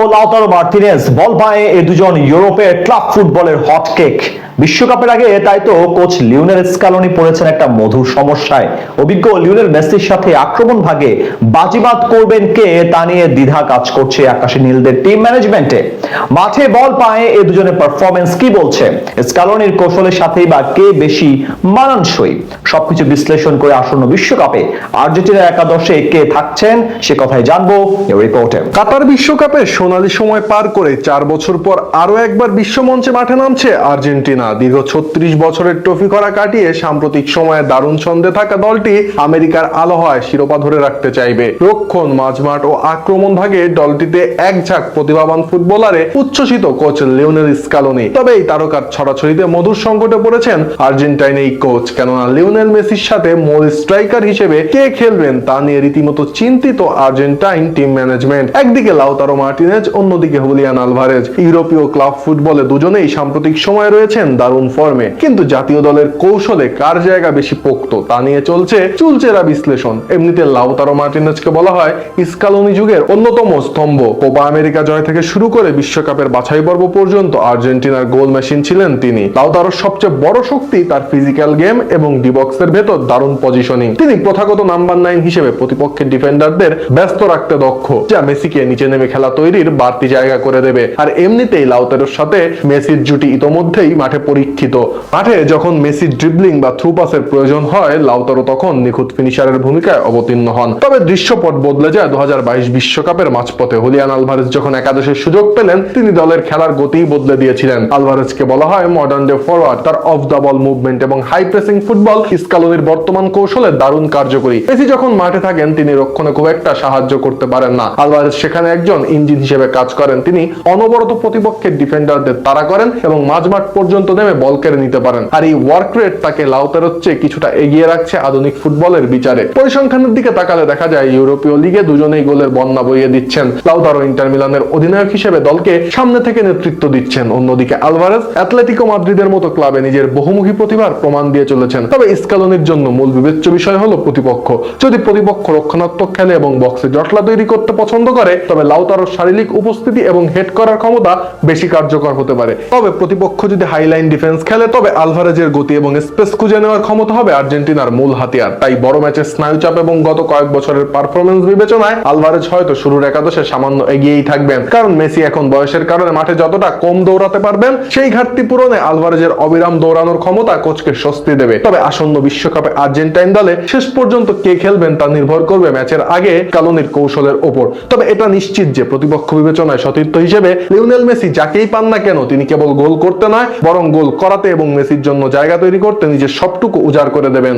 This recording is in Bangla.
ও লাউতারো মার্টিনেজ বল পায়ে এই দুজন ইউরোপের ক্লাব ফুটবলের হটকেক। বিশ্বকাপের আগে তাই তো কোচ লিওনেল স্কালোনি পড়েছেন একটা মধুর সমস্যায়। অভিজ্ঞ লিওনেল মেসির সাথে আক্রমণ ভাগে বাজিমাত করবেন কে তা নিয়ে দ্বিধা কাজ করছে আকাশী নীলদের টিম ম্যানেজমেন্টে। মাঠে বল পায়ে এই দুজনের পারফরমেন্স কি বলছে, স্কালোনির কৌশলের সাথেই বা কে বেশি মানানসই, সবকিছু বিশ্লেষণ করে আসন্ন বিশ্বকাপে আর্জেন্টিনার একাদশে কে থাকছেন সে কথাই জানবো এই রিপোর্টে। কাতার বিশ্বকাপে সোনালী সময় পার করে 4 বছর পর আরো একবার বিশ্বমঞ্চে মাঠে নামছে আর্জেন্টিনা। দীর্ঘ 36 বছরের ট্রফি করা কাটিয়ে সাম্প্রতিক সময়ে দারুণ ছন্দে থাকা দলটি আমেরিকার আলোহায় শিরোপা ধরে রাখতে চাইবে। রক্ষণ, মাঝমাঠ ও আক্রমণ ভাগে দলটিতে এক ঝাঁক প্রতিভাবান ফুটবলারে উচ্ছ্বসিত কোচ লিওনেল স্কালোনি। তবে এই তারকার ছড়াছড়িতে মধুর সংকটে পড়েছেন আর্জেন্টাইন এই কোচ, কেননা লিওনেল মেসির সাথে মূল স্ট্রাইকার হিসেবে কে খেলবেন তা নিয়ে রীতিমতো চিন্তিত আর্জেন্টাইন টিম ম্যানেজমেন্ট। একদিকে লাউতারো মার্টিনেজ, অন্যদিকে হুলিয়ান আলভারেজ। ইউরোপীয় ক্লাব ফুটবলে দুজনেই সাম্প্রতিক সময়ে রয়েছেন দারুণ ফর্মে, কিন্তু জাতীয় দলের কৌশলে কার জায়গা বেশি পোক্ত তা নিয়ে চলছে চুলচেরা বিশ্লেষণ। এমনিতে লাউতারো মার্টিনেজকে বলা হয় স্কালোনি যুগের অন্যতম স্তম্ভ। কোপা আমেরিকা জয় থেকে শুরু করে বিশ্বকাপের বাছাই পর্ব পর্যন্ত আর্জেন্টিনার গোল মেশিন ছিলেন তিনি। লাউতারোর সবচেয়ে বড় শক্তি তার ফিজিক্যাল গেম এবং ডি বক্সের ভেতর দারুণ পজিশনিং। তিনি প্রথাগত নাম্বার 9 হিসেবে প্রতিপক্ষের ডিফেন্ডারদের ব্যস্ত রাখতে দক্ষ, যা মেসিকে নিচে নেমে খেলা তৈরির বাড়তি জায়গা করে দেবে। আর এমনিতেই লাউতারোর সাথে মেসির জুটি ইতোমধ্যেই মাঠে পরীক্ষিত। মাঠে যখন মেসির ড্রিবলিং বা থ্রু পাসের প্রয়োজন হয়, লাউতারো তখন নিখুঁত ফিনিশারের ভূমিকায় অবতীর্ণ হন। তবে দৃশ্যপট বদলে যায় 2022 বিশ্বকাপের মাঝপথে। হুলিয়ান আলভারেজ যখন একাদশের সুযোগ পেলেন, তিনি দলের খেলার গতি বদলে দিয়েছিলেন। আলভারেজকে বলা হয় মডার্ন ডে ফরওয়ার্ড। তার অফ দ্য বল মুভমেন্ট এবং হাই প্রেসিং ফুটবল স্কালোনির বর্তমান কৌশলে দারুণ কার্যকরী। মেসি যখন মাঠে থাকেন, তিনি রক্ষণে খুব একটা সাহায্য করতে পারেন না। আলভারেজ সেখানে একজন ইঞ্জিন হিসেবে কাজ করেন। তিনি অনবরত প্রতিপক্ষের ডিফেন্ডারদের তাড়া করেন এবং মাঝমাঠ পর্যন্ত নেমে বল কেড়ে নিতে পারেন। আর এই ওয়ার্ক রেট তাকে লাউতারোর চেয়ে কিছুটা এগিয়ে রাখছে আধুনিক ফুটবলের বিচারে। পরিসংখ্যানের দিকে তাকালে দেখা যায় ইউরোপীয় লিগে দুজনেই গোলের বন্যা বইয়ে দিচ্ছেন। লাউতারো ইন্টার মিলানের অধিনায়ক হিসেবে দলকে সামনে থেকে নেতৃত্ব দিচ্ছেন। অন্যদিকে আলভারেজ অ্যাটলেটিকো মাদ্রিদের মতো ক্লাবে নিজের বহুমুখী প্রতিভার প্রমাণ দিয়ে চলেছেন। তবে স্কালোনির জন্য মূল বিবেচ্য বিষয় হলো প্রতিপক্ষ। যদি প্রতিপক্ষ রক্ষণাত্মক খেলে এবং বক্সে জটলা তৈরি করতে পছন্দ করে, তবে লাউতারোর শারীরিক উপস্থিতি এবং হেড করার ক্ষমতা বেশি কার্যকর হতে পারে। তবে প্রতিপক্ষ যদি হাইলাইন ডিফেন্স খেলে, তবে আলভারেজের গতি এবং স্পেস খুঁজে নেওয়ার ক্ষমতা হবে আর্জেন্টিনার মূল হাতিয়ার। তাই বড় ম্যাচের স্নায়ুচাপ এবং গত কয়েক বছরের পারফরমেন্স বিবেচনায় আলভারেজ হয়তো শুরুর একাদশে সামান্য এগিয়েই থাকবেন, কারণ মেসি এখন বয়সের কারণে মাঠে যতটা কম দৌড়াতে পারবেন, সেই ঘাটতি পূরণে আলভারেজের অবিরাম দৌড়ানোর ক্ষমতা কোচকে স্বস্তি দেবে। তবে আসন্ন বিশ্বকাপে আর্জেন্টাইন দলে শেষ পর্যন্ত কে খেলবেন তা নির্ভর করবে ম্যাচের আগে স্কালোনির কৌশলের ওপর। তবে এটা নিশ্চিত যে প্রতিপক্ষ বিবেচনায় সতীর্থ হিসেবে লিওনেল মেসি যাকেই পান না কেন, তিনি কেবল গোল করতে নয়, বরং গোল করাতে এবং মেসির জন্য জায়গা তৈরি করতে নিজের সবটুকু উজাড় করে দেবেন।